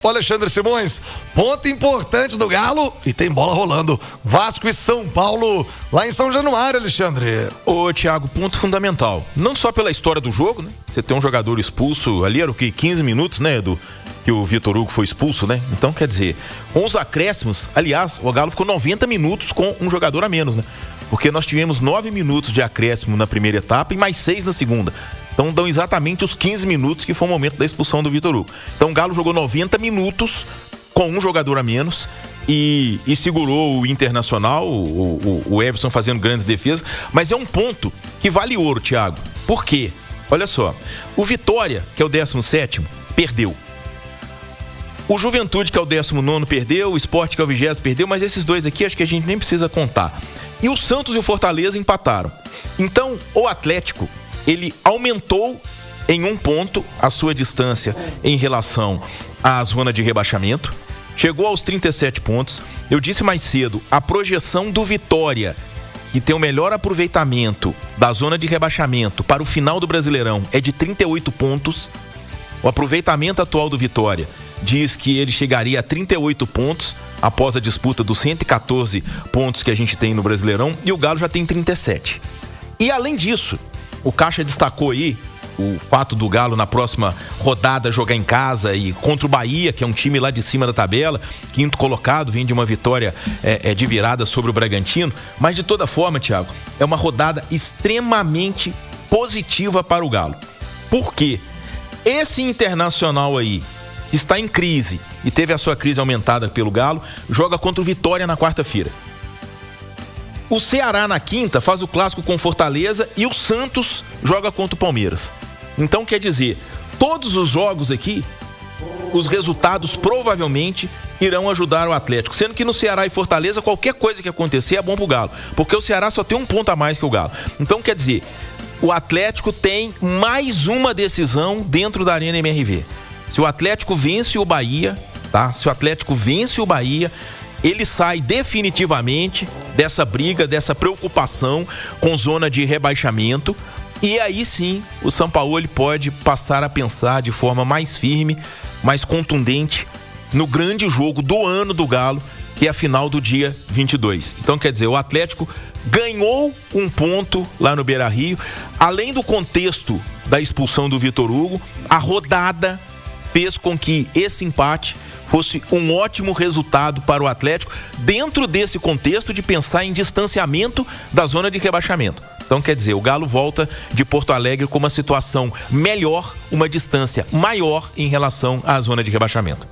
O Alexandre Simões, ponto importante do Galo e tem bola rolando. Vasco e São Paulo, lá em São Januário, Alexandre. Ô, Thiago, ponto fundamental. Não só pela história do jogo, né? Você tem um jogador expulso, ali era o quê? 15 minutos, né, Edu? Que o Vitor Hugo foi expulso, né? Então, quer dizer, com os acréscimos, aliás, o Galo ficou 90 minutos com um jogador a menos, né? Porque nós tivemos 9 minutos de acréscimo na primeira etapa e mais 6 na segunda. Então dão exatamente os 15 minutos que foi o momento da expulsão do Vitor Hugo. Então o Galo jogou 90 minutos com um jogador a menos e segurou o Internacional, o Everson fazendo grandes defesas. Mas é um ponto que vale ouro, Thiago. Por quê? Olha só, o Vitória, que é o 17º, perdeu. O Juventude, que é o 19º, perdeu. O Sport, que é o 20º, perdeu. Mas esses dois aqui, acho que a gente nem precisa contar. E o Santos e o Fortaleza empataram. Então, o Atlético, ele aumentou em um ponto a sua distância em relação à zona de rebaixamento. Chegou aos 37 pontos. Eu disse mais cedo, a projeção do Vitória, que tem o melhor aproveitamento da zona de rebaixamento para o final do Brasileirão, é de 38 pontos. O aproveitamento atual do Vitória diz que ele chegaria a 38 pontos após a disputa dos 114 pontos que a gente tem no Brasileirão, e o Galo já tem 37. E além disso, o Caixa destacou aí o fato do Galo na próxima rodada jogar em casa e contra o Bahia, que é um time lá de cima da tabela, quinto colocado, vem de uma vitória de virada sobre o Bragantino. Mas de toda forma, Thiago, é uma rodada extremamente positiva para o Galo. Por quê? Esse Internacional aí, que está em crise e teve a sua crise aumentada pelo Galo, joga contra o Vitória na quarta-feira. O Ceará na quinta faz o clássico com Fortaleza e o Santos joga contra o Palmeiras. Então quer dizer, todos os jogos aqui, os resultados provavelmente irão ajudar o Atlético. Sendo que no Ceará e Fortaleza, qualquer coisa que acontecer é bom pro Galo. Porque o Ceará só tem um ponto a mais que o Galo. Então quer dizer, o Atlético tem mais uma decisão dentro da Arena MRV. Se o Atlético vence o Bahia, tá? Se o Atlético vence o Bahia, ele sai definitivamente dessa briga, dessa preocupação com zona de rebaixamento. E aí sim, o Sampaoli pode passar a pensar de forma mais firme, mais contundente no grande jogo do ano do Galo, que é a final do dia 22. Então, quer dizer, o Atlético ganhou um ponto lá no Beira-Rio. Além do contexto da expulsão do Vitor Hugo, a rodada fez com que esse empate fosse um ótimo resultado para o Atlético, dentro desse contexto de pensar em distanciamento da zona de rebaixamento. Então, quer dizer, o Galo volta de Porto Alegre com uma situação melhor, uma distância maior em relação à zona de rebaixamento.